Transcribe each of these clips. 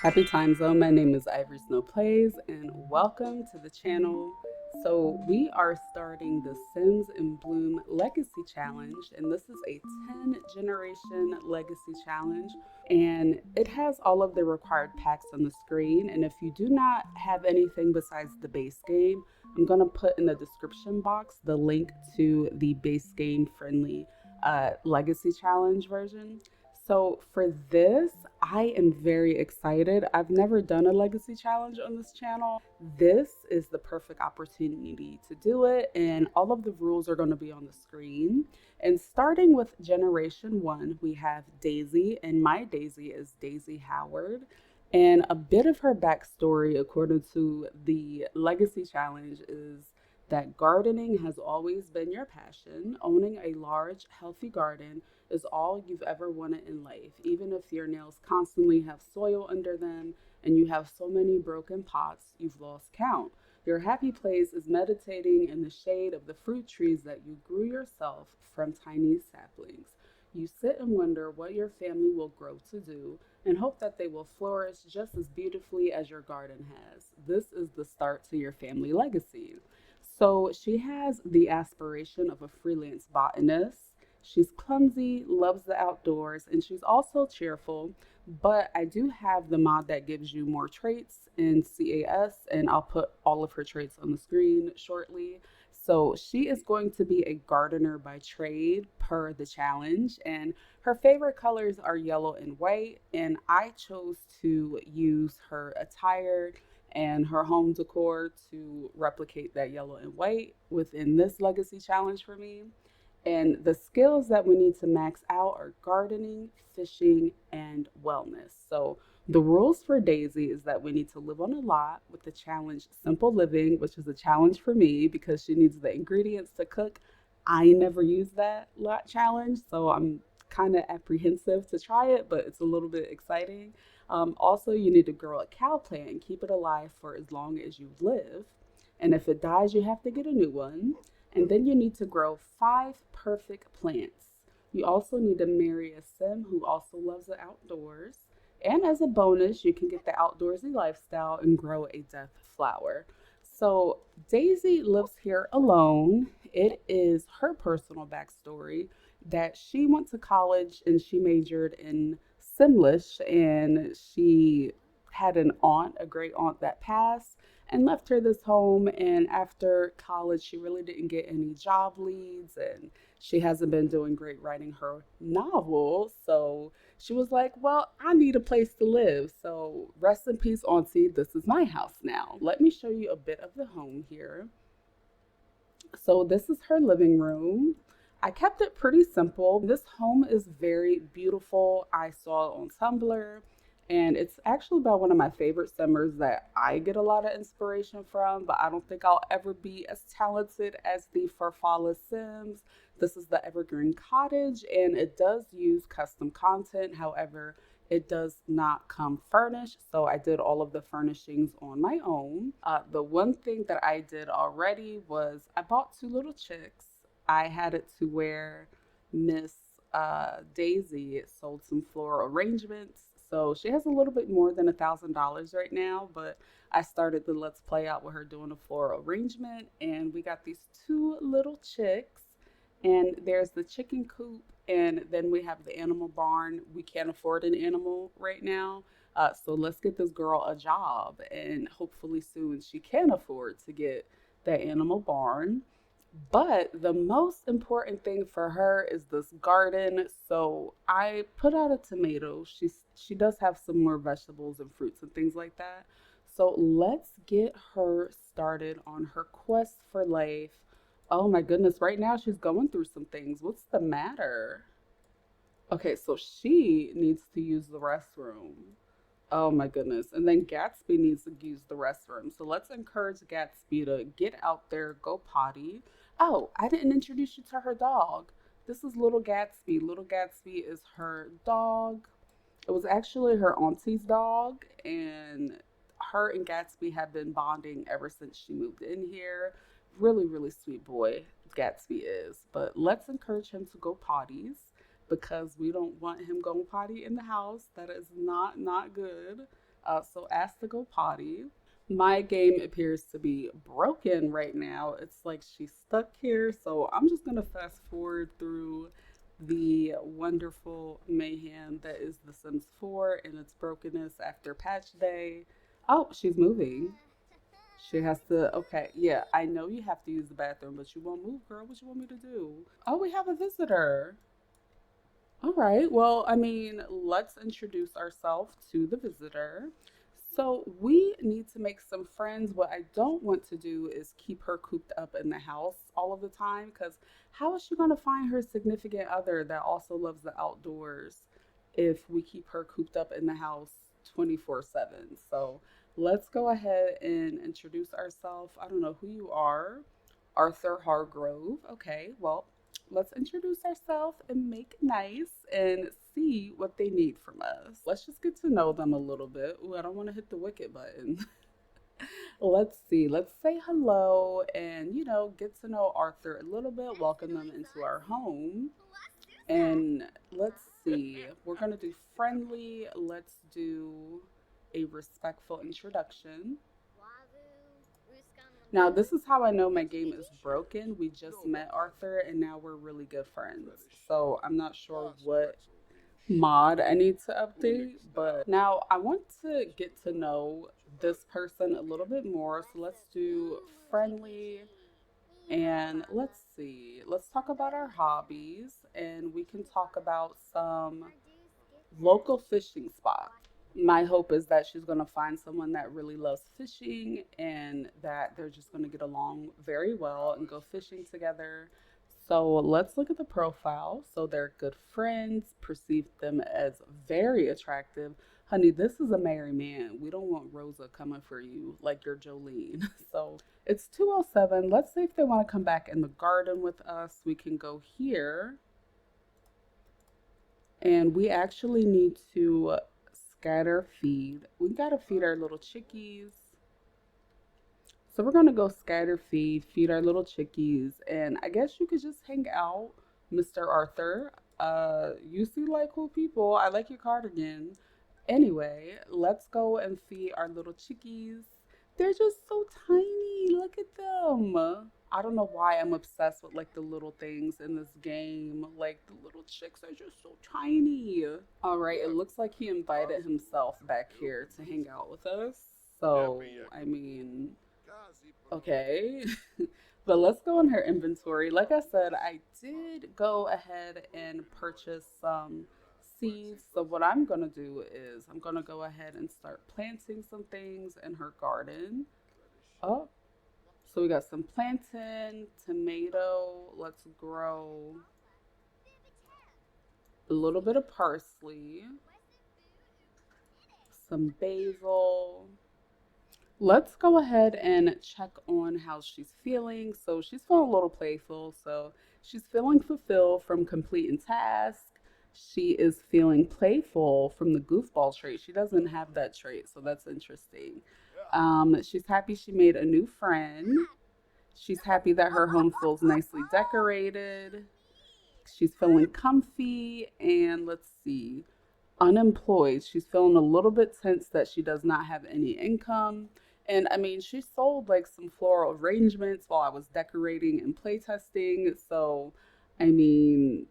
Happy time zone. My name is Ivory Snow Plays, and welcome to the channel. So we are starting the Sims in Bloom Legacy Challenge, and this is a 10 generation legacy challenge. And it has all of the required packs on the screen. And if you do not have anything besides the base game, I'm gonna put in the description box the link to the base game friendly legacy challenge version. So for this, I am very excited. I've never done a legacy challenge on this channel. This is the perfect opportunity to do it, and all of the rules are going to be on the screen. And starting with generation one, we have Daisy, and my Daisy is Daisy Howard. And a bit of her backstory, according to the legacy challenge, is that gardening has always been your passion. Owning a large, healthy garden is all you've ever wanted in life, even if your nails constantly have soil under them and you have so many broken pots you've lost count. Your happy place is meditating in the shade of the fruit trees that you grew yourself from tiny saplings. You sit and wonder what your family will grow to do and hope that they will flourish just as beautifully as your garden has. This is the start to your family legacy. So she has the aspiration of a freelance botanist. She's clumsy, loves the outdoors, and she's also cheerful. But I do have the mod that gives you more traits in CAS, and I'll put all of her traits on the screen shortly. So she is going to be a gardener by trade per the challenge, and her favorite colors are yellow and white. And I chose to use her attire and her home decor to replicate that yellow and white within this legacy challenge for me. And the skills that we need to max out are gardening, fishing, and wellness. So the rules for Daisy is that we need to live on a lot with the challenge Simple Living, which is a challenge for me because she needs the ingredients to cook. I never use that lot challenge, so I'm kind of apprehensive to try it, but it's a little bit exciting. Also, you need to grow a cow plant and keep it alive for as long as you live. And if it dies, you have to get a new one. And then you need to grow 5 perfect plants. You also need to marry a sim who also loves the outdoors. And as a bonus, you can get the outdoorsy lifestyle and grow a death flower. So Daisy lives here alone. It is her personal backstory that she went to college and she majored in Simlish, and she had an aunt, a great aunt that passed and left her this home. And after college, she really didn't get any job leads, and she hasn't been doing great writing her novel. So she was like, well, I need a place to live. So rest in peace, Auntie. This is my house now. Let me show you a bit of the home here. So this is her living room. I kept it pretty simple. This home is very beautiful. I saw it on Tumblr, and it's actually by one of my favorite simmers that I get a lot of inspiration from, but I don't think I'll ever be as talented as the Farfalla Sims. This is the Evergreen Cottage, and it does use custom content. However, it does not come furnished, so I did all of the furnishings on my own. The one thing that I did already was I bought 2 little chicks. I had it to where Miss Daisy sold some floral arrangements. So she has a little bit more than $1,000 right now, but I started the Let's Play out with her doing a floral arrangement, and we got these 2 little chicks, and there's the chicken coop, and then we have the animal barn. We can't afford an animal right now, so let's get this girl a job, and hopefully soon she can afford to get that animal barn. But the most important thing for her is this garden. So I put out a tomato. She does have some more vegetables and fruits and things like that. So let's get her started on her quest for life. Oh my goodness, right now she's going through some things. What's the matter? Okay, so she needs to use the restroom. Oh my goodness. And then Gatsby needs to use the restroom. So let's encourage Gatsby to get out there, go potty. Oh, I didn't introduce you to her dog. This is Little Gatsby. Little Gatsby is her dog. It was actually her auntie's dog, and her and Gatsby have been bonding ever since she moved in here. Really, really sweet boy, Gatsby is. But let's encourage him to go potties because we don't want him going potty in the house. That is not good. So ask to go potty. My game appears to be broken right now. It's like she's stuck here. So I'm just going to fast forward through the wonderful mayhem that is The Sims 4 and its brokenness after patch day. Oh, she's moving. She has to, okay, yeah, I know you have to use the bathroom, but you won't move, girl. What you want me to do? Oh, we have a visitor. All right. Well, I mean, let's introduce ourselves to the visitor. So, we need to make some friends. What I don't want to do is keep her cooped up in the house all of the time because how is she going to find her significant other that also loves the outdoors if we keep her cooped up in the house 24/7? So, let's go ahead and introduce ourselves. I don't know who you are. Arthur Hargrove. Okay, well, let's introduce ourselves and make nice and see what they need from us. Let's just get to know them a little bit. Ooh, I don't want to hit the wicked button. Let's see. Let's say hello and, get to know Arthur a little bit, welcome them into our home. And let's see. We're going to do friendly. Let's do a respectful introduction. Now, this is how I know my game is broken. We just met Arthur and now we're really good friends. So I'm not sure what mod I need to update, but now I want to get to know this person a little bit more. So let's do friendly and let's see. Let's talk about our hobbies and we can talk about some local fishing spots. My hope is that she's going to find someone that really loves fishing and that they're just going to get along very well and go fishing together. So let's look at the profile. So they're good friends, perceive them as very attractive. Honey, this is a married man. We don't want Rosa coming for you like you're Jolene. So it's 2:07. Let's see if they want to come back in the garden with us. We can go here. And we actually need to scatter feed. We gotta feed our little chickies. So we're gonna go scatter feed our little chickies, and I guess you could just hang out, Mr. Arthur. You seem like cool people. I like your cardigan. Anyway, let's go and feed our little chickies. They're just so tiny. Look at them. I don't know why I'm obsessed with like the little things in this game. Like the little chicks are just so tiny. All right, it looks like he invited himself back here to hang out with us. So, I mean, okay. But let's go in her inventory. Like I said, I did go ahead and purchase some seeds. So what I'm going to do is I'm going to go ahead and start planting some things in her garden. Oh, so we got some plantain, tomato. Let's grow a little bit of parsley, some basil. Let's go ahead and check on how she's feeling. So she's feeling a little playful. So she's feeling fulfilled from completing tasks. She is feeling playful from the goofball trait. She doesn't have that trait, so that's interesting. She's happy she made a new friend. She's happy that her home feels nicely decorated. She's feeling comfy. And let's see, unemployed. She's feeling a little bit tense that she does not have any income. And I mean, she sold like some floral arrangements while I was decorating and playtesting. So, I mean,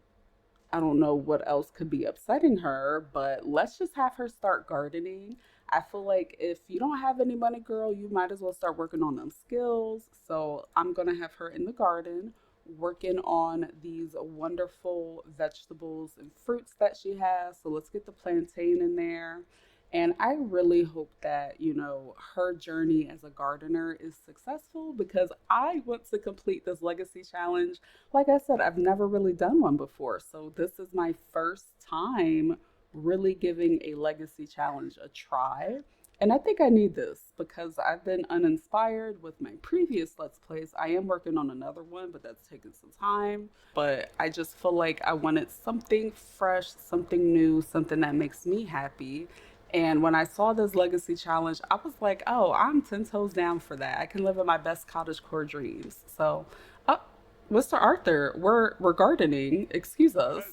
I don't know what else could be upsetting her, but let's just have her start gardening. I feel like if you don't have any money, girl, you might as well start working on them skills. So I'm going to have her in the garden working on these wonderful vegetables and fruits that she has. So let's get the plantain in there. And I really hope that, her journey as a gardener is successful because I want to complete this legacy challenge. Like I said, I've never really done one before. So this is my first time really giving a legacy challenge a try. And I think I need this because I've been uninspired with my previous Let's Plays. I am working on another one, but that's taking some time. But I just feel like I wanted something fresh, something new, something that makes me happy. And when I saw this legacy challenge, I was like, oh, I'm 10 toes down for that. I can live in my best cottagecore dreams. So, oh, Mr. Arthur, we're gardening. Excuse us.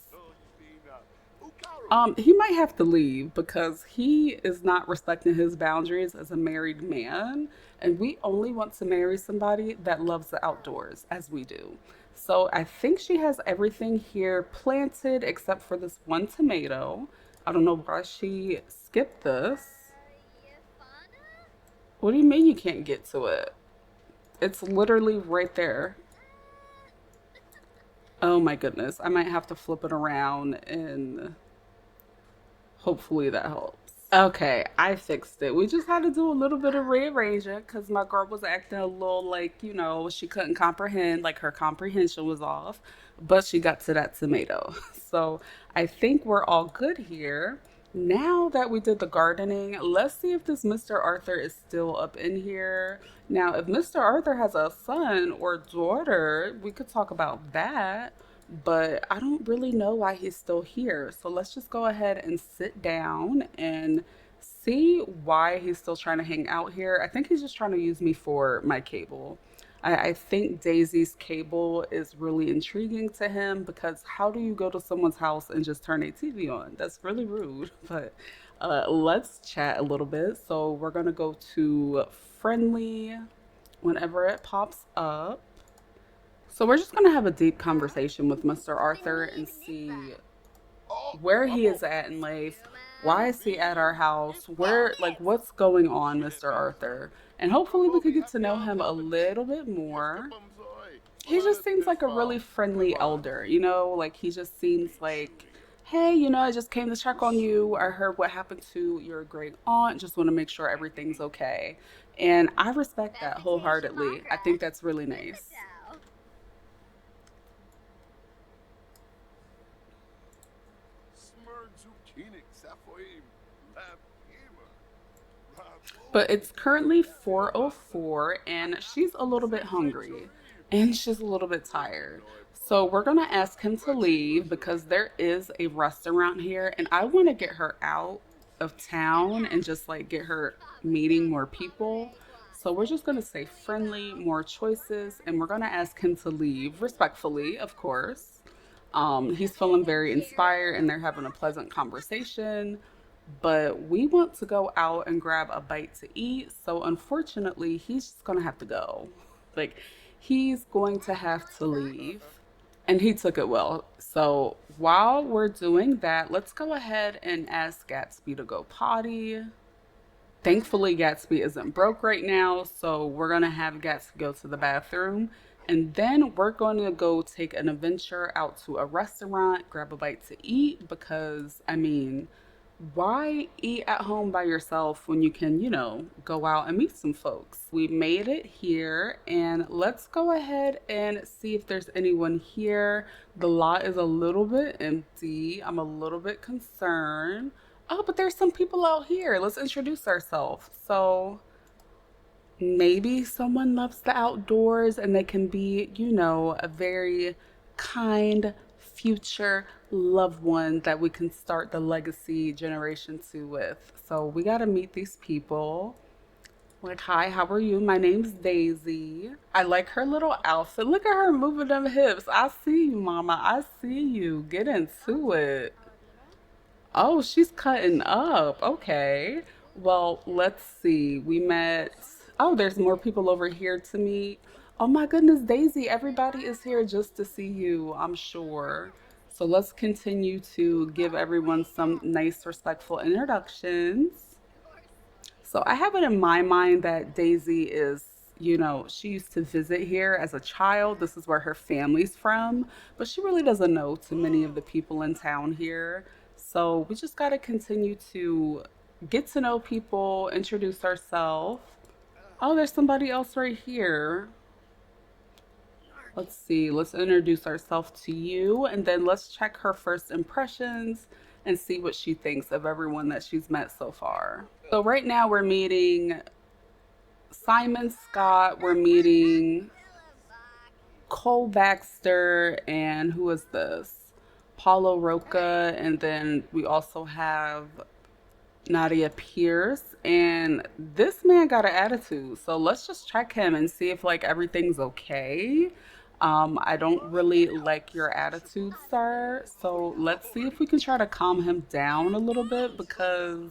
He might have to leave because he is not respecting his boundaries as a married man, and we only want to marry somebody that loves the outdoors as we do. So I think she has everything here planted except for this one tomato. I don't know why she skipped this. What do you mean you can't get to it? It's literally right there. Oh my goodness. I might have to flip it around and hopefully that helps. Okay, I fixed it. We just had to do a little bit of rearranging because my girl was acting a little like, she couldn't comprehend, like her comprehension was off, but she got to that tomato. So I think we're all good here. Now that we did the gardening, let's see if this Mr. Arthur is still up in here. Now, if Mr. Arthur has a son or daughter, we could talk about that, but I don't really know why he's still here. So let's just go ahead and sit down and see why he's still trying to hang out here. I think he's just trying to use me for my cable. I think Daisy's cable is really intriguing to him because how do you go to someone's house and just turn a TV on? That's really rude. But let's chat a little bit. So we're going to go to friendly whenever it pops up. So we're just going to have a deep conversation with Mr. Arthur and see where he is at in life. Why is he at our house? What's going on, Mr. Arthur? And hopefully we could get to know him a little bit more. He just seems like a really friendly elder, like he just seems like, hey, I just came to check on you. I heard what happened to your great aunt. Just want to make sure everything's okay. And I respect that wholeheartedly. I think that's really nice. But it's currently 4:04 and she's a little bit hungry and she's a little bit tired. So we're going to ask him to leave because there is a restaurant here and I want to get her out of town and just like get her meeting more people. So we're just going to say friendly, more choices, and we're going to ask him to leave respectfully, of course. He's feeling very inspired and they're having a pleasant conversation, but we want to go out and grab a bite to eat. So unfortunately, he's just gonna have to go. Like, he's going to have to leave. And he took it well. So while we're doing that, let's go ahead and ask Gatsby to go potty. Thankfully, Gatsby isn't broke right now, so we're gonna have Gatsby go to the bathroom. And then we're going to go take an adventure out to a restaurant, grab a bite to eat, because I mean, why eat at home by yourself when you can, go out and meet some folks? We made it here, and let's go ahead and see if there's anyone here. The lot is a little bit empty. I'm a little bit concerned. Oh, but there's some people out here. Let's introduce ourselves. So maybe someone loves the outdoors and they can be, a very kind future loved one that we can start the legacy generation to with. So we got to meet these people. Like, hi, how are you? My name's Daisy. I like her little outfit. Look at her moving them hips. I see you, mama. I see you. Get into it. Oh, she's cutting up. Okay. Well, let's see. We met. Oh, there's more people over here to meet. Oh my goodness, Daisy, everybody is here just to see you, I'm sure. So let's continue to give everyone some nice, respectful introductions. So I have it in my mind that Daisy is, she used to visit here as a child. This is where her family's from, but she really doesn't know too many of the people in town here. So we just got to continue to get to know people, introduce ourselves. Oh, there's somebody else right here. Let's see, let's introduce ourselves to you and then let's check her first impressions and see what she thinks of everyone that she's met so far. So right now we're meeting Simon Scott, we're meeting Cole Baxter, and who is this? Paulo Roca, and then we also have Nadia Pierce, and this man got an attitude. So let's just check him and see if like everything's okay. I don't really like your attitude, sir. So let's see if we can try to calm him down a little bit because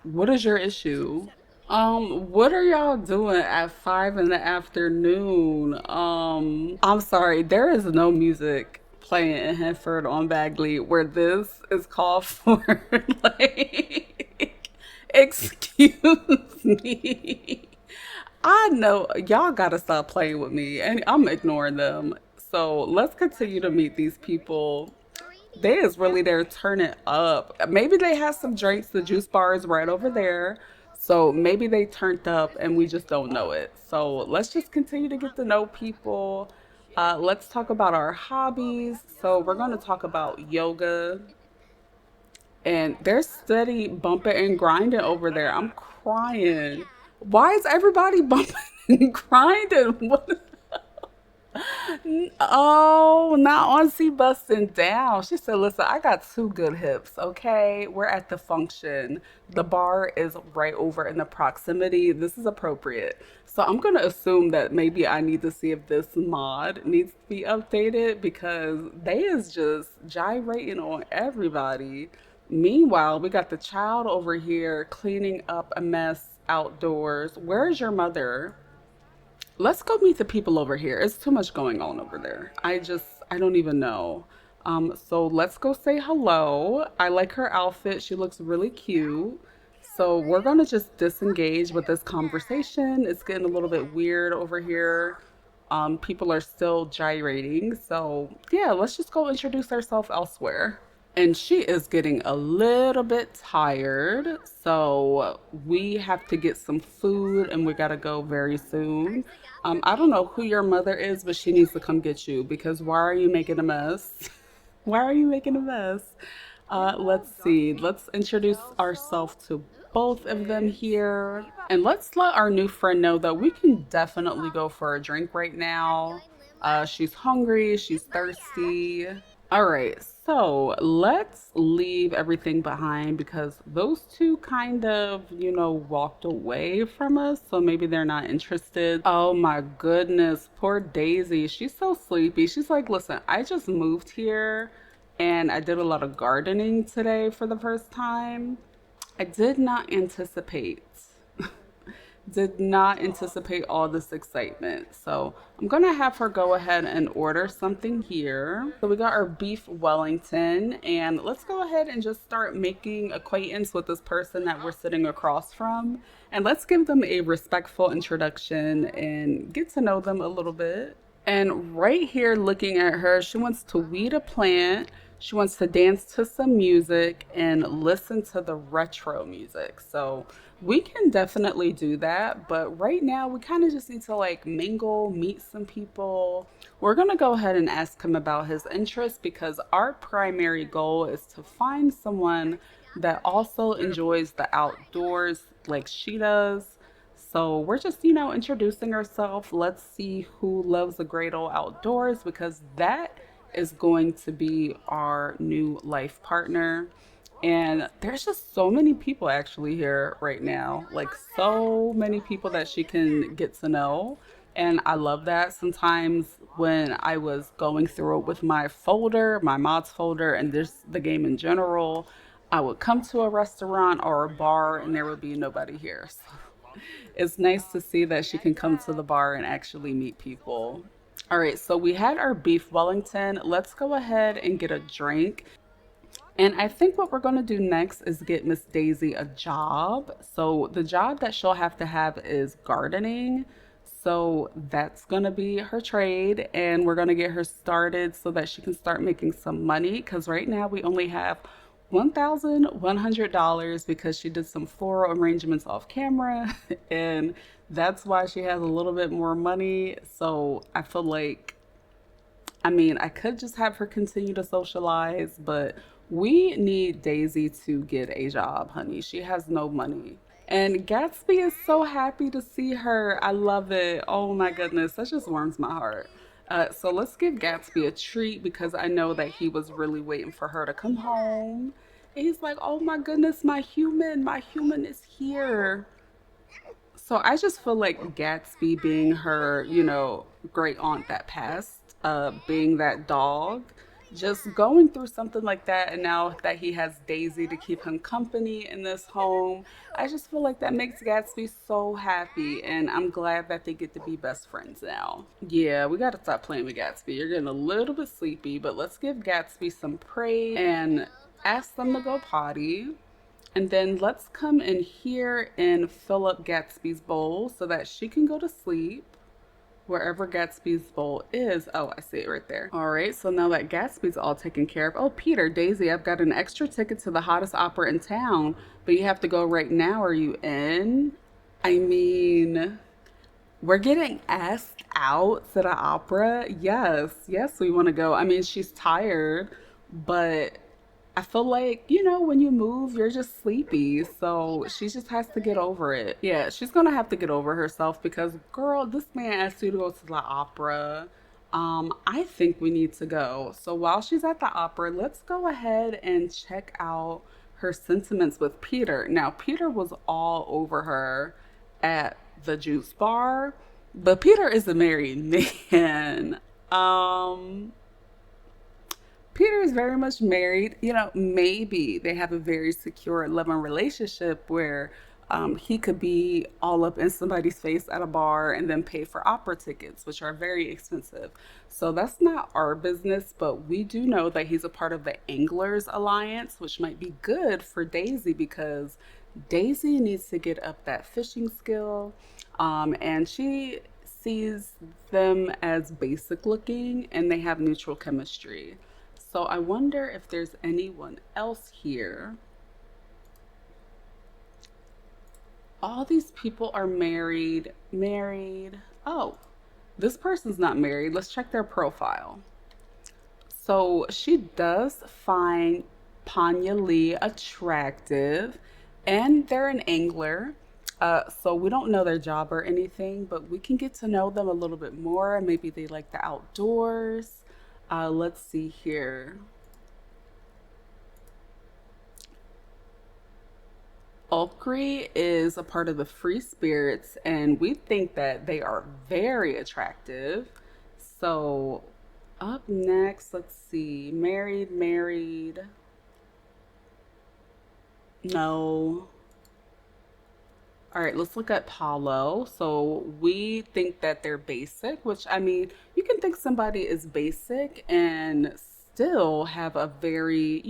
what is your issue? What are y'all doing at 5 in the afternoon? I'm sorry, there is no music playing in Hanford on Bagley where this is called for. Like, excuse me. I know y'all gotta stop playing with me, and I'm ignoring them. So let's continue to meet these people. They is really there turning up. Maybe they have some drinks. The juice bar is right over there. So maybe they turned up and we just don't know it. So let's just continue to get to know people. Let's talk about our hobbies. So we're going to talk about yoga. And they're steady bumping and grinding over there. I'm crying. Why is everybody bumping and grinding? What? Oh, not on C busting down. She said, listen, I got two good hips, okay? We're at the function. The bar is right over in the proximity. This is appropriate. So I'm gonna assume that maybe I need to see if this mod needs to be updated because they is just gyrating on everybody. Meanwhile, we got the child over here cleaning up a mess outdoors. Where's your mother? Let's go meet the people over here. It's too much going on over there. I don't even know. So let's go say hello. I like her outfit. She looks really cute. So we're gonna just disengage with this conversation. It's getting a little bit weird over here. People are still gyrating. So yeah, let's just go introduce ourselves elsewhere. And she is getting a little bit tired, so we have to get some food and we gotta go very soon. I don't know who your mother is, but she needs to come get you because why are you making a mess? Why are you making a mess? Let's see. Let's introduce ourselves to both of them here. And let's let our new friend know that we can definitely go for a drink right now. She's hungry, she's thirsty. All right, so let's leave everything behind because those two kind of, walked away from us. So maybe they're not interested. Oh my goodness, poor Daisy. She's so sleepy. She's like, listen, I just moved here and I did a lot of gardening today for the first time. I did not anticipate all this excitement. So I'm gonna have her go ahead and order something here. So we got our beef Wellington, and let's go ahead and just start making acquaintance with this person that we're sitting across from. And let's give them a respectful introduction and get to know them a little bit. And right here, looking at her, she wants to weed a plant. She wants to dance to some music and listen to the retro music. So we can definitely do that. But right now, we kind of just need to like mingle, meet some people. We're going to go ahead and ask him about his interests because our primary goal is to find someone that also enjoys the outdoors like she does. So we're just, introducing ourselves. Let's see who loves the great old outdoors because that is going to be our new life partner. And there's just so many people actually here right now, like so many people that she can get to know. And I love that. Sometimes when I was going through it with my folder, my mods folder, and this the game in general, I would come to a restaurant or a bar and there would be nobody here. So it's nice to see that she can come to the bar and actually meet people. All right, so we had our beef Wellington. Let's go ahead and get a drink. And I think what we're going to do next is get Miss Daisy a job. So the job that she'll have to have is gardening. So that's going to be her trade. And we're going to get her started so that she can start making some money. Because right now we only have $1,100 because she did some floral arrangements off camera. And that's why she has a little bit more money. So I feel like I could just have her continue to socialize, but we need Daisy to get a job, honey. She has no money. And Gatsby is so happy to see her. I love it. Oh my goodness, that just warms my heart. So let's give Gatsby a treat because I know that he was really waiting for her to come home. And he's like, oh my goodness, my human is here. So I just feel like Gatsby being her, great aunt that passed, being that dog, just going through something like that, and now that he has Daisy to keep him company in this home, I just feel like that makes Gatsby so happy, and I'm glad that they get to be best friends now. Yeah, we gotta stop playing with Gatsby. You're getting a little bit sleepy, but let's give Gatsby some praise and ask them to go potty. And then let's come in here and fill up Gatsby's bowl so that she can go to sleep wherever Gatsby's bowl is. Oh, I see it right there. All right, so now that Gatsby's all taken care of. Oh, Peter, Daisy, I've got an extra ticket to the hottest opera in town, but you have to go right now. Are you in? I mean, we're getting asked out to the opera. Yes, yes, we want to go. I mean, she's tired, but I feel like, when you move, you're just sleepy. So she just has to get over it. Yeah, she's going to have to get over herself because, girl, this man asked you to go to the opera. I think we need to go. So while she's at the opera, let's go ahead and check out her sentiments with Peter. Now, Peter was all over her at the juice bar, but Peter is a married man. Um, Peter is very much married. Maybe they have a very secure, loving relationship where he could be all up in somebody's face at a bar and then pay for opera tickets, which are very expensive. So that's not our business, but we do know that he's a part of the Anglers Alliance, which might be good for Daisy because Daisy needs to get up that fishing skill. And she sees them as basic looking and they have neutral chemistry. So I wonder if there's anyone else here. All these people are married. Married. Oh, this person's not married. Let's check their profile. So she does find Panya Lee attractive, and they're an angler. So we don't know their job or anything, but we can get to know them a little bit more. Maybe they like the outdoors. Let's see here. Okri is a part of the Free Spirits, and we think that they are very attractive. So, up next, let's see. Married, married. No. All right, let's look at Paulo. So we think that they're basic, which I mean, you can think somebody is basic and still have a very,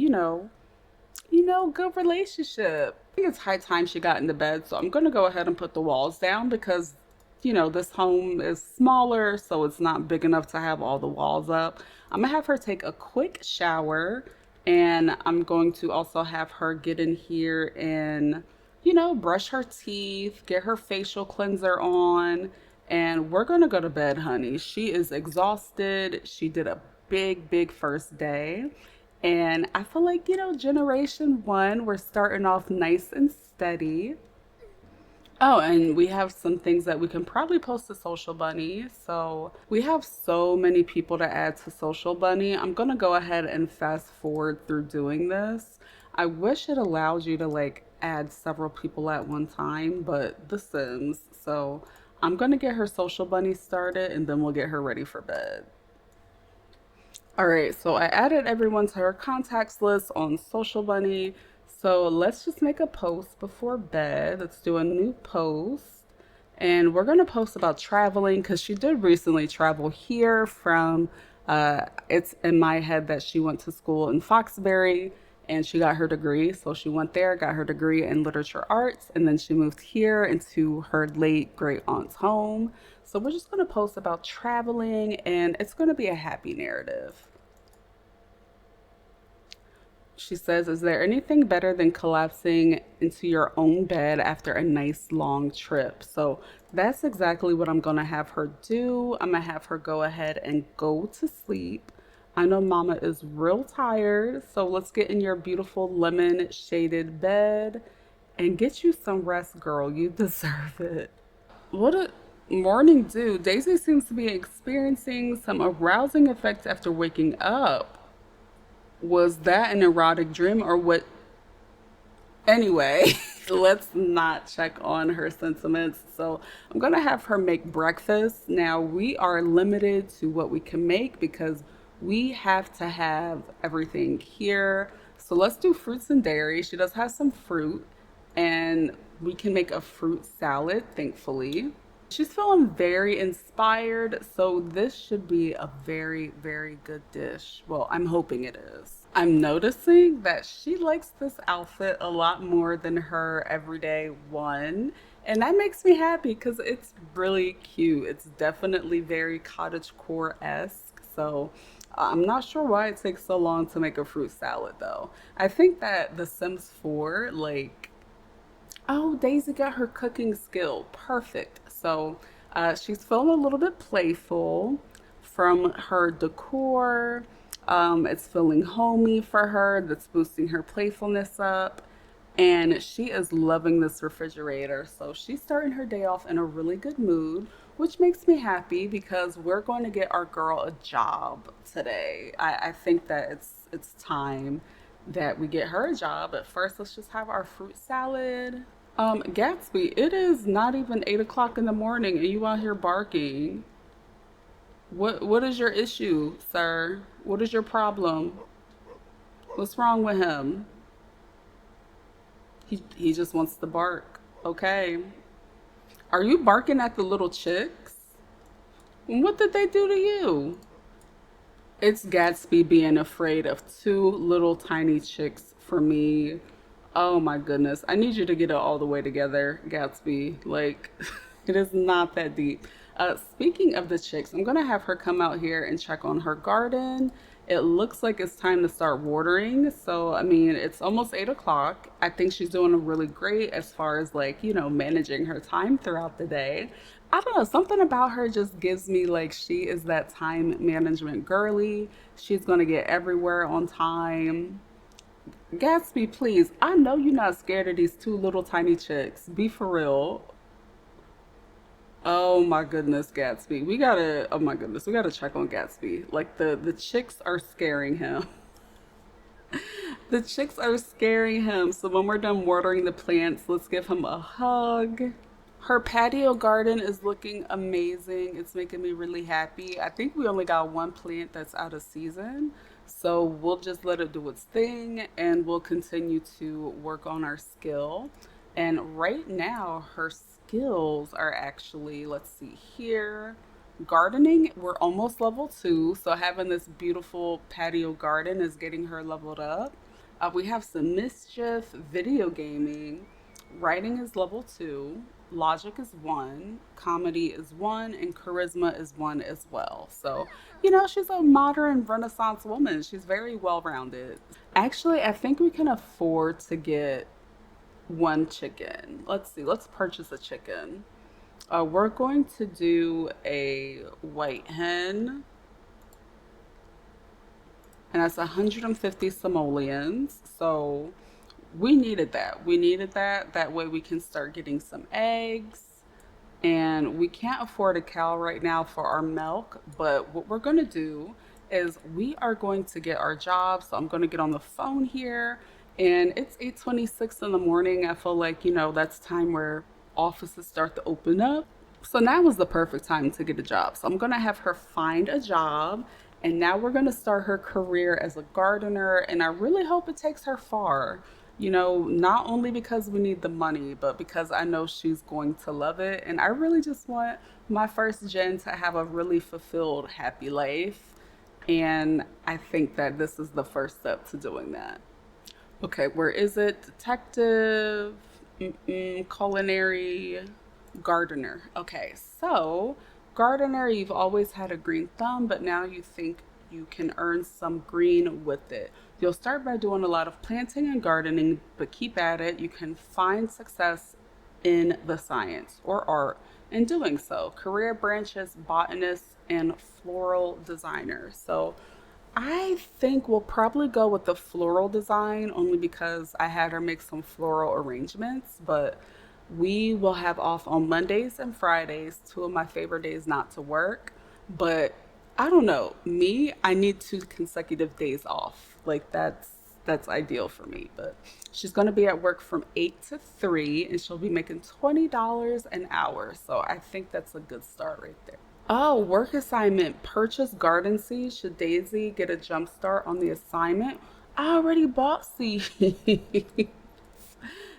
good relationship. I think it's high time she got into bed, so I'm gonna go ahead and put the walls down because, this home is smaller, so it's not big enough to have all the walls up. I'm gonna have her take a quick shower, and I'm going to also have her get in here and, brush her teeth, get her facial cleanser on, and we're gonna go to bed, honey. She is exhausted. She did a big, big first day. And I feel like, generation one, we're starting off nice and steady. Oh, and we have some things that we can probably post to Social Bunny. So we have so many people to add to Social Bunny. I'm gonna go ahead and fast forward through doing this. I wish it allowed you to like add several people at one time, but The Sims. So I'm gonna get her Social Bunny started and then we'll get her ready for bed. All right, so I added everyone to her contacts list on Social Bunny. So let's just make a post before bed. Let's do a new post. And we're going to post about traveling because she did recently travel here from, it's in my head that she went to school in Foxbury and she got her degree. So she went there, got her degree in literature arts, and then she moved here into her late great aunt's home. So we're just going to post about traveling and it's going to be a happy narrative. She says, is there anything better than collapsing into your own bed after a nice long trip? So that's exactly what I'm going to have her do. I'm going to have her go ahead and go to sleep. I know mama is real tired, so let's get in your beautiful lemon shaded bed and get you some rest, girl. You deserve it. What a morning dew. Daisy seems to be experiencing some arousing effects after waking up. Was that an erotic dream or what? Anyway, Let's not check on her sentiments. So I'm gonna have her make breakfast. Now we are limited to what we can make because we have to have everything here. So let's do fruits and dairy. She does have some fruit, and we can make a fruit salad, thankfully. She's feeling very inspired, so this should be a very, very good dish. Well, I'm hoping it is. I'm noticing that she likes this outfit a lot more than her everyday one, and that makes me happy because it's really cute. It's definitely very cottagecore-esque, so I'm not sure why it takes so long to make a fruit salad though. I think that The Sims 4, like, oh, Daisy got her cooking skill. Perfect. So she's feeling a little bit playful from her decor. It's feeling homey for her. That's boosting her playfulness up. And she is loving this refrigerator. So she's starting her day off in a really good mood, which makes me happy because we're going to get our girl a job today. I think that it's time that we get her a job. But first, let's just have our fruit salad. Gatsby, it is not even 8 o'clock in the morning and you out here barking. What is your issue, sir? What is your problem? What's wrong with him? He just wants to bark. Okay. Are you barking at the little chicks? What did they do to you? It's Gatsby being afraid of two little tiny chicks for me. Oh my goodness. I need you to get it all the way together, Gatsby. Like, it is not that deep. Speaking of the chicks, I'm going to have her come out here and check on her garden. It looks like it's time to start watering. So, I mean, it's almost 8 o'clock. I think she's doing really great as far as, like, managing her time throughout the day. I don't know, something about her just gives me like she is that time management girly. She's going to get everywhere on time. Gatsby, please. I know you're not scared of these two little tiny chicks. Be for real. Oh my goodness, Gatsby. Oh my goodness, we gotta check on Gatsby. Like the chicks are scaring him. The chicks are scaring him. So when we're done watering the plants, let's give him a hug. Her patio garden is looking amazing. It's making me really happy. I think we only got one plant that's out of season. So we'll just let it do its thing and we'll continue to work on our skill. And right now, her skills are actually, let's see here, gardening. We're almost level 2. So having this beautiful patio garden is getting her leveled up. We have some mischief, video gaming. Writing is level 2, logic is 1, comedy is 1, and charisma is 1 as well. So, she's a modern Renaissance woman. She's very well rounded. Actually, I think we can afford to get one chicken. Let's see, let's purchase a chicken. We're going to do a white hen, and that's 150 simoleons. So we needed that. We needed that. That way we can start getting some eggs. And we can't afford a cow right now for our milk, but what we're going to do is we are going to get our job. So I'm going to get on the phone here, and it's 8:26 in the morning. I feel like, that's time where offices start to open up. So now is the perfect time to get a job. So I'm going to have her find a job, and now we're going to start her career as a gardener, and I really hope it takes her far. Not only because we need the money, but because I know she's going to love it. And I really just want my first gen to have a really fulfilled, happy life. And I think that this is the first step to doing that. Okay, where is it? Detective, culinary, gardener. Okay, so gardener, you've always had a green thumb, but now you think you can earn some green with it. You'll start by doing a lot of planting and gardening, but keep at it. You can find success in the science or art in doing so. Career branches, botanist, and floral designer. So I think we'll probably go with the floral design only because I had her make some floral arrangements, but we will have off on Mondays and Fridays, two of my favorite days not to work. But I don't know, me, I need 2 consecutive days off. Like, that's ideal for me. But she's going to be at work from 8 to 3 and she'll be making $20 an hour. So I think that's a good start right there. Oh, work assignment. Purchase garden seeds. Should Daisy get a jump start on the assignment? I already bought seeds.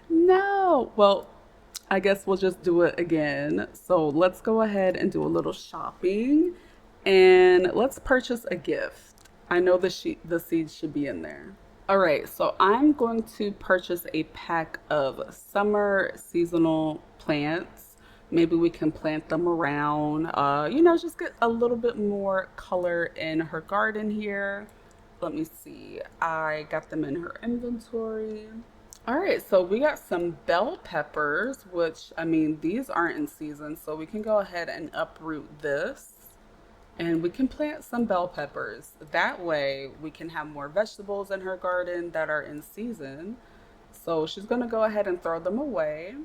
No. Well, I guess we'll just do it again. So let's go ahead and do a little shopping and let's purchase a gift. I know the seeds should be in there. All right, so I'm going to purchase a pack of summer seasonal plants. Maybe we can plant them around, just get a little bit more color in her garden here. Let me see. I got them in her inventory. All right, so we got some bell peppers, which I mean, these aren't in season, so we can go ahead and uproot this and we can plant some bell peppers. That way we can have more vegetables in her garden that are in season. So she's gonna go ahead and throw them away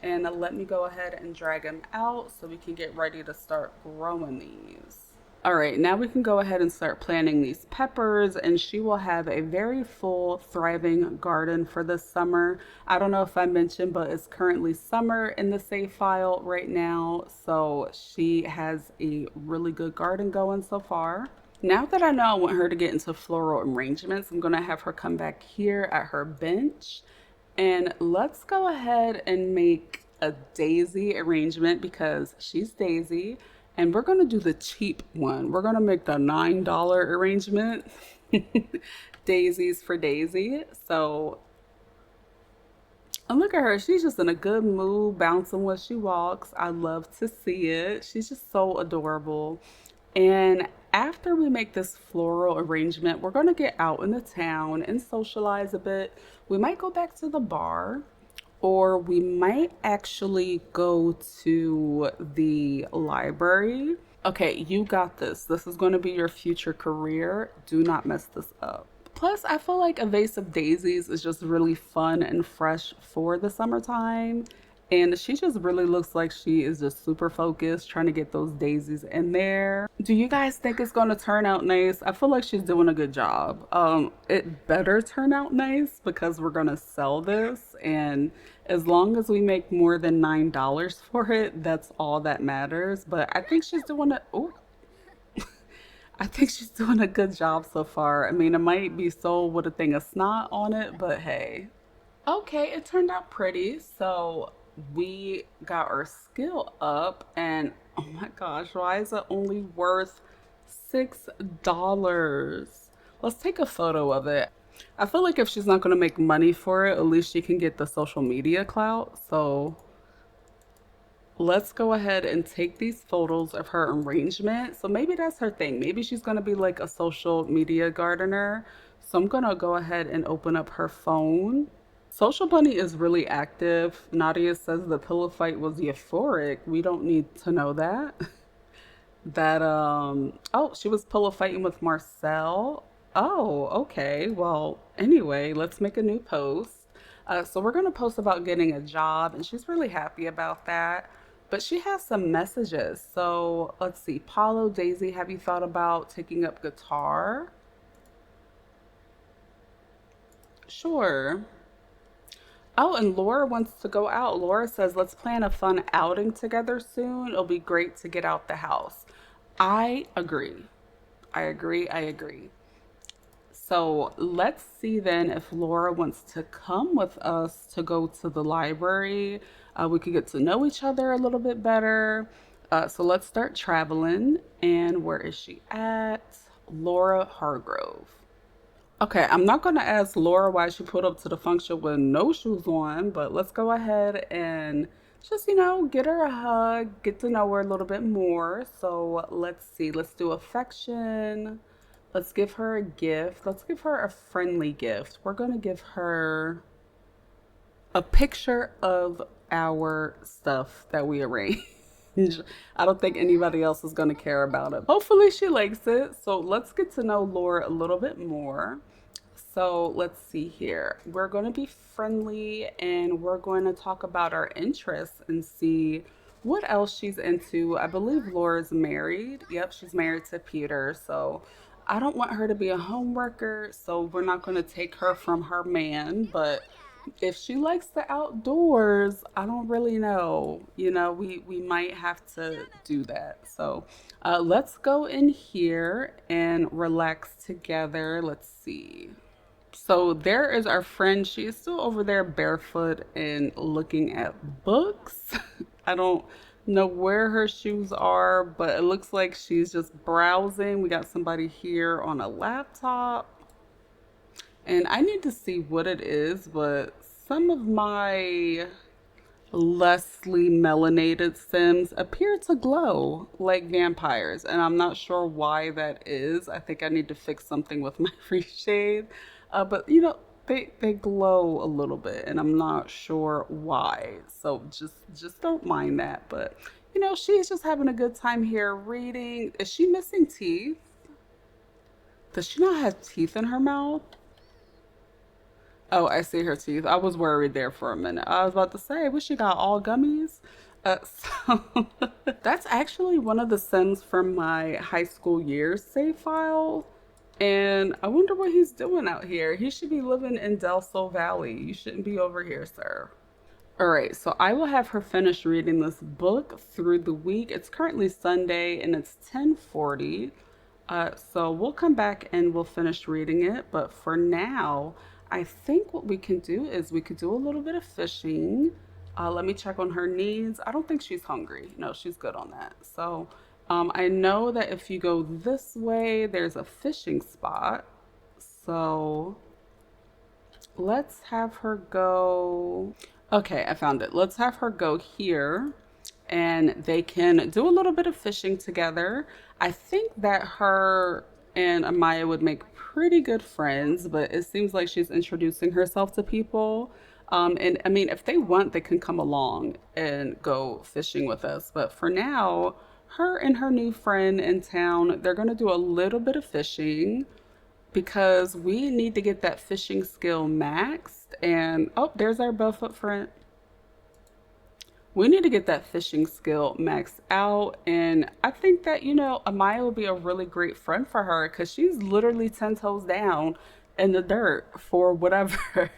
and let me go ahead and drag them out so we can get ready to start growing these. All right, now we can go ahead and start planting these peppers and she will have a very full, thriving garden for this summer. I don't know if I mentioned, but it's currently summer in the save file right now. So she has a really good garden going so far. Now that I know I want her to get into floral arrangements, I'm gonna have her come back here at her bench and let's go ahead and make a daisy arrangement because she's Daisy. And we're going to do the cheap one. We're going to make the $9 arrangement. Daisies for Daisy. So, and look at her. She's just in a good mood, bouncing when she walks. I love to see it. She's just so adorable. And after we make this floral arrangement, we're going to get out in the town and socialize a bit. We might go back to the bar. Or we might actually go to the library. Okay, you got this. This is going to be your future career. Do not mess this up. Plus, I feel like a vase of daisies is just really fun and fresh for the summertime. And she just really looks like she is just super focused trying to get those daisies in there. Do you guys think it's going to turn out nice? I feel like she's doing a good job. It better turn out nice because we're going to sell this. And as long as we make more than $9 for it, that's all that matters. But I think she's doing a, oh, I think she's doing a good job so far. I mean, it might be sold with a thing of snot on it, but hey. Okay, it turned out pretty. So we got our skill up and oh my gosh, why is it only worth $6? Let's take a photo of it. I feel like if she's not going to make money for it, at least she can get the social media clout. So let's go ahead and take these photos of her arrangement. So maybe that's her thing. Maybe she's going to be like a social media gardener. So I'm going to go ahead and open up her phone. Social Bunny is really active. Nadia says the pillow fight was euphoric. We don't need to know that. Oh, she was pillow fighting with Marcel. Oh, okay. Well, anyway, let's make a new post. So we're going to post about getting a job, and she's really happy about that. But she has some messages. So let's see. Paulo, Daisy, have you thought about taking up guitar? Sure. Oh, and Laura wants to go out. Laura says, let's plan a fun outing together soon. It'll be great to get out the house. I agree. I agree. I agree. So let's see then if Laura wants to come with us to go to the library. We could get to know each other a little bit better. So let's start traveling. And where is she at? Laura Hargrove. Okay, I'm not going to ask Laura why she put up to the function with no shoes on, but let's go ahead and just, get her a hug, get to know her a little bit more. So let's see, let's do affection. Let's give her a gift. Let's give her a friendly gift. We're going to give her a picture of our stuff that we arranged. I don't think anybody else is going to care about it. Hopefully she likes it. So let's get to know Laura a little bit more. So let's see here. We're going to be friendly and we're going to talk about our interests and see what else she's into. I believe Laura's married. Yep, she's married to Peter. So I don't want her to be a home worker, so we're not going to take her from her man. But if she likes the outdoors, I don't really know. We might have to do that. So let's go in here and relax together. Let's see. So there is our friend. She is still over there barefoot and looking at books. I don't know where her shoes are, but it looks like she's just browsing. We got somebody here on a laptop. And I need to see what it is, but some of my Leslie melanated Sims appear to glow like vampires, and I'm not sure why that is. I think I need to fix something with my reshade. But they glow a little bit, and I'm not sure why. So just don't mind that. But she's just having a good time here reading. Is she missing teeth? Does she not have teeth in her mouth? Oh, I see her teeth. I was worried there for a minute. I was about to say, what she got, all gummies? So that's actually one of the Sims from my high school years save file. And I wonder what he's doing out here. He should be living in Del Sol Valley. You shouldn't be over here, sir. All right, so I will have her finish reading this book through the week. It's currently Sunday and it's 10:40. So we'll come back and we'll finish reading it. But for now, I think what we can do is we could do a little bit of fishing. Let me check on her needs. I don't think she's hungry. No, she's good on that. So I know that if you go this way, there's a fishing spot. So let's have her go. Okay, I found it. Let's have her go here and they can do a little bit of fishing together. I think that her and Amaya would make pretty good friends, but it seems like she's introducing herself to people. And I mean, if they want, they can come along and go fishing with us. But for now, her and her new friend in town, they're going to do a little bit of fishing because we need to get that fishing skill maxed. And oh, there's our barefoot friend. We need to get that fishing skill maxed out. And I think that, Amaya would be a really great friend for her because she's literally 10 toes down in the dirt for whatever.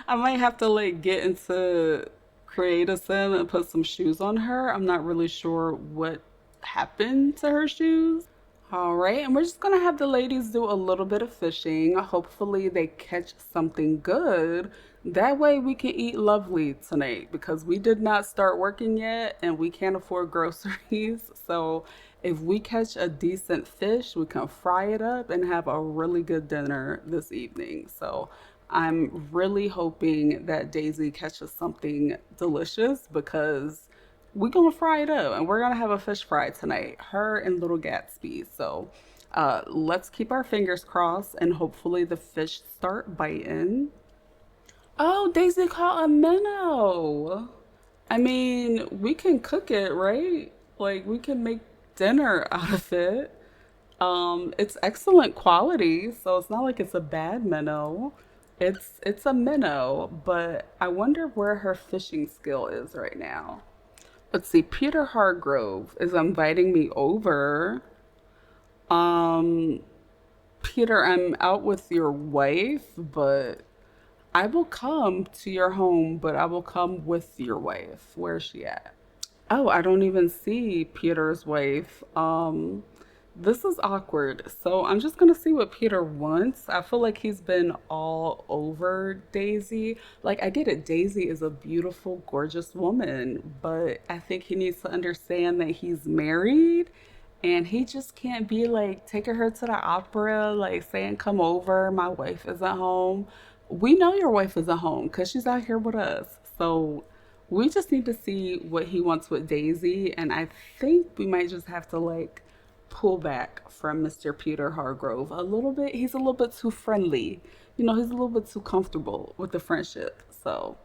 I might have to like get into create a sim and put some shoes on her. I'm not really sure what happened to her shoes. All right, and we're just gonna have the ladies do a little bit of fishing. Hopefully they catch something good. That way we can eat lovely tonight because we did not start working yet and we can't afford groceries. So if we catch a decent fish, we can fry it up and have a really good dinner this evening. So I'm really hoping that Daisy catches something delicious because we're gonna fry it up and we're gonna have a fish fry tonight, her and little Gatsby. So let's keep our fingers crossed and hopefully the fish start biting. Oh, Daisy caught a minnow. I mean, we can cook it, right? Like we can make dinner out of it. It's excellent quality, so it's not like it's a bad minnow. It's a minnow, but I wonder where her fishing skill is right now. Let's see, Peter Hargrove is inviting me over. Um, Peter, I'm out with your wife, but I will come to your home, but I will come with your wife. Where's she at? Oh, I don't even see Peter's wife. This is awkward. So I'm just gonna see what Peter wants. I feel like he's been all over Daisy. Like, I get it, Daisy is a beautiful, gorgeous woman, but I think he needs to understand that he's married and he just can't be like taking her to the opera, like saying, come over, my wife isn't home. We know your wife isn't home because she's out here with us. So we just need to see what he wants with Daisy. And I think we might just have to like pull back from Mr. Peter Hargrove a little bit. He's a little bit too friendly. He's a little bit too comfortable with the friendship. So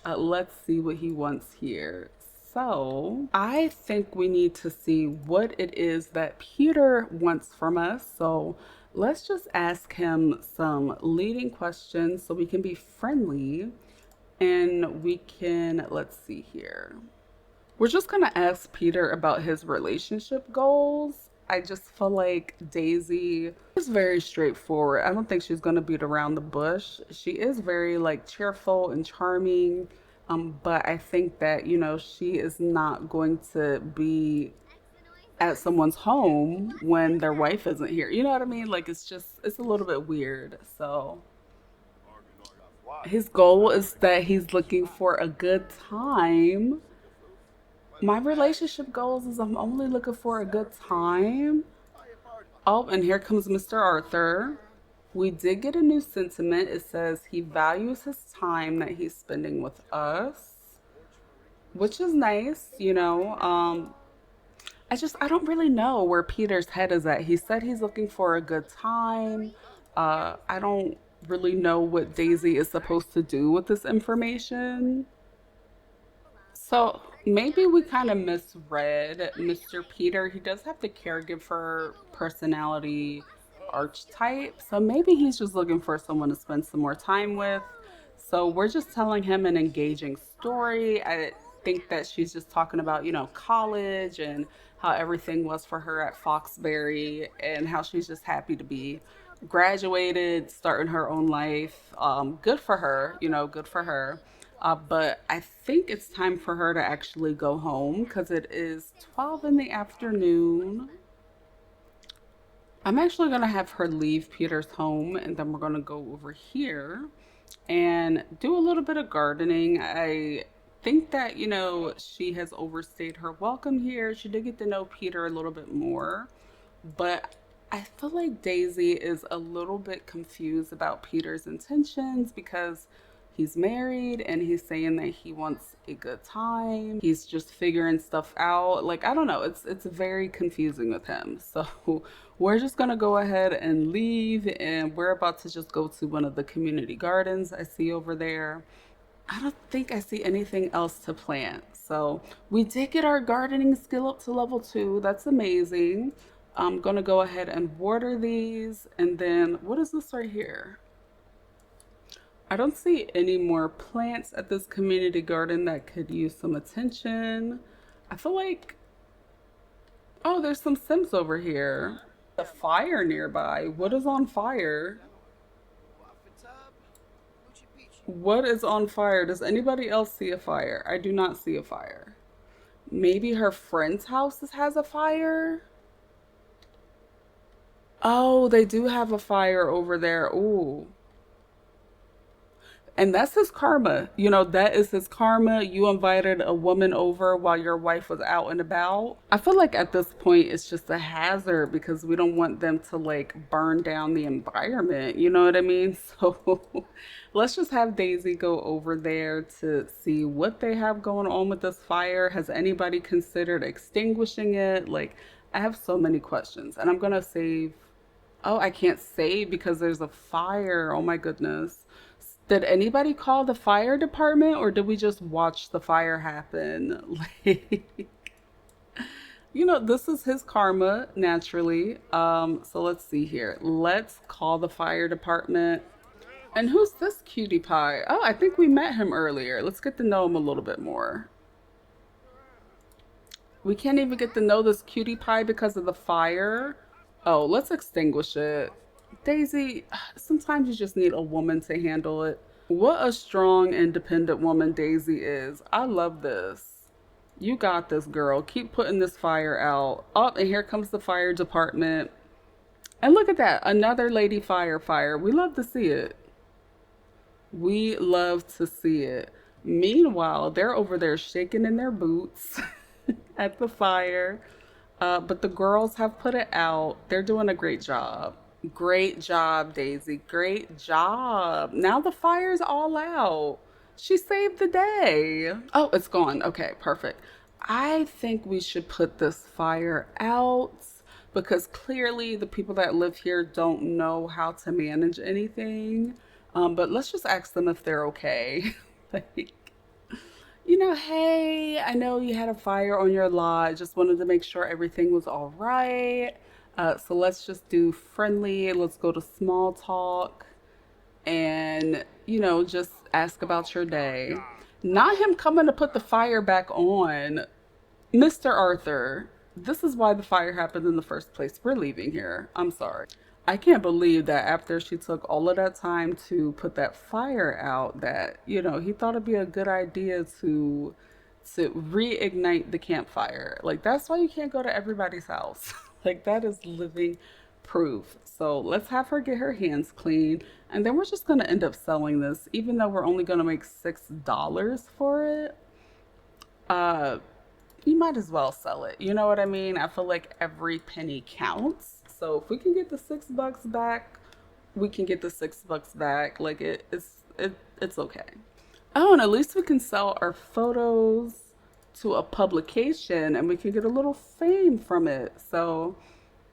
let's see what he wants here. So I think we need to see what it is that Peter wants from us. So let's just ask him some leading questions so we can be friendly and we can, let's see here. We're just going to ask Peter about his relationship goals. I just feel like Daisy is very straightforward. I don't think she's going to beat around the bush. She is very like cheerful and charming. But I think that, she is not going to be at someone's home when their wife isn't here. You know what I mean? Like it's a little bit weird. So his goal is that he's looking for a good time. My relationship goals is I'm only looking for a good time. Oh, and here comes Mr. Arthur. We did get a new sentiment. It says he values his time that he's spending with us, which is nice. I don't really know where Peter's head is at. He said he's looking for a good time. I don't really know what Daisy is supposed to do with this information. So maybe we kind of misread Mr. Peter. He does have the caregiver personality archetype. So maybe he's just looking for someone to spend some more time with. So we're just telling him an engaging story. I think that she's just talking about, college and how everything was for her at Foxbury and how she's just happy to be graduated, starting her own life. Good for her, good for her. But I think it's time for her to actually go home because it is 12 in the afternoon. I'm actually going to have her leave Peter's home and then we're going to go over here and do a little bit of gardening. I think that, she has overstayed her welcome here. She did get to know Peter a little bit more, but I feel like Daisy is a little bit confused about Peter's intentions because he's married and he's saying that he wants a good time. He's just figuring stuff out. Like, I don't know. It's very confusing with him. So we're just gonna go ahead and leave and we're about to just go to one of the community gardens I see over there. I don't think I see anything else to plant. So we did get our gardening skill up to level 2. That's amazing. I'm gonna go ahead and water these. And then what is this right here? I don't see any more plants at this community garden that could use some attention. I feel like, oh, there's some Sims over here. A fire nearby. What is on fire? What is on fire? Does anybody else see a fire? I do not see a fire. Maybe her friend's house has a fire? Oh, they do have a fire over there. Ooh. And that's his karma. That is his karma. You invited a woman over while your wife was out and about. I feel like at this point it's just a hazard because we don't want them to like burn down the environment. You know what I mean? So let's just have Daisy go over there to see what they have going on with this fire. Has anybody considered extinguishing it? Like, I have so many questions and I'm going to save. Oh, I can't save because there's a fire. Oh my goodness. Did anybody call the fire department or did we just watch the fire happen? Like, this is his karma naturally. So let's see here. Let's call the fire department. And who's this cutie pie? Oh, I think we met him earlier. Let's get to know him a little bit more. We can't even get to know this cutie pie because of the fire. Oh, let's extinguish it. Daisy, sometimes you just need a woman to handle it. What a strong, independent woman Daisy is. I love this. You got this, girl. Keep putting this fire out. Oh, and here comes the fire department. And look at that. Another lady fire. We love to see it. We love to see it. Meanwhile, they're over there shaking in their boots at the fire. But the girls have put it out. They're doing a great job. Great job, Daisy. Great job. Now the fire's all out. She saved the day. Oh, it's gone. Okay, perfect. I think we should put this fire out because clearly the people that live here don't know how to manage anything. But let's just ask them if they're okay. Like, hey, I know you had a fire on your lot. Just wanted to make sure everything was all right. So let's just do friendly. Let's go to small talk and, just ask about your day. Not him coming to put the fire back on. Mr. Arthur, This is why the fire happened in the first place. We're leaving here. I'm sorry. I can't believe that after she took all of that time to put that fire out, that, he thought it'd be a good idea to reignite the campfire. Like, that's why you can't go to everybody's house. Like, that is living proof. So let's have her get her hands clean, and then we're just gonna end up selling this, even though we're only gonna make $6 for it. Uh, you might as well sell it. You know what I mean? I feel like every penny counts. So if we can get the $6 back, we can get the $6 back. Like it's okay. Oh, and at least we can sell our photos to a publication and we can get a little fame from it. So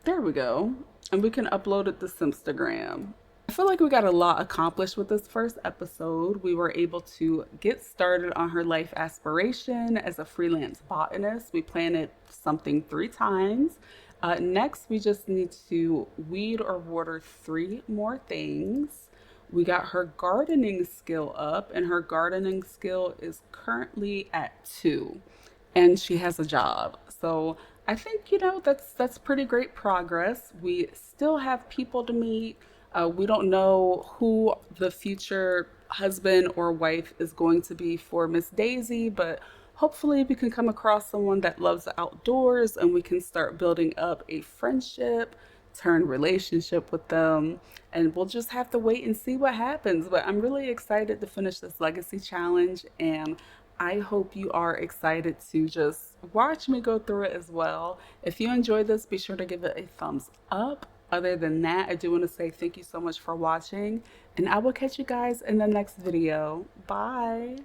there we go. And we can upload it to Simstagram. I feel like we got a lot accomplished with this first episode. We were able to get started on her life aspiration as a freelance botanist. We planted something 3 times. Next, we just need to weed or water 3 more things. We got her gardening skill up, and her gardening skill is currently at 2, and she has a job. So I think that's pretty great progress. We still have people to meet. We don't know who the future husband or wife is going to be for Miss Daisy, but hopefully we can come across someone that loves the outdoors and we can start building up a friendship, turn relationship with them, and we'll just have to wait and see what happens. But I'm really excited to finish this legacy challenge, and I hope you are excited to just watch me go through it as well. If you enjoyed this, be sure to give it a thumbs up. Other than that, I do want to say thank you so much for watching, and I will catch you guys in the next video. Bye.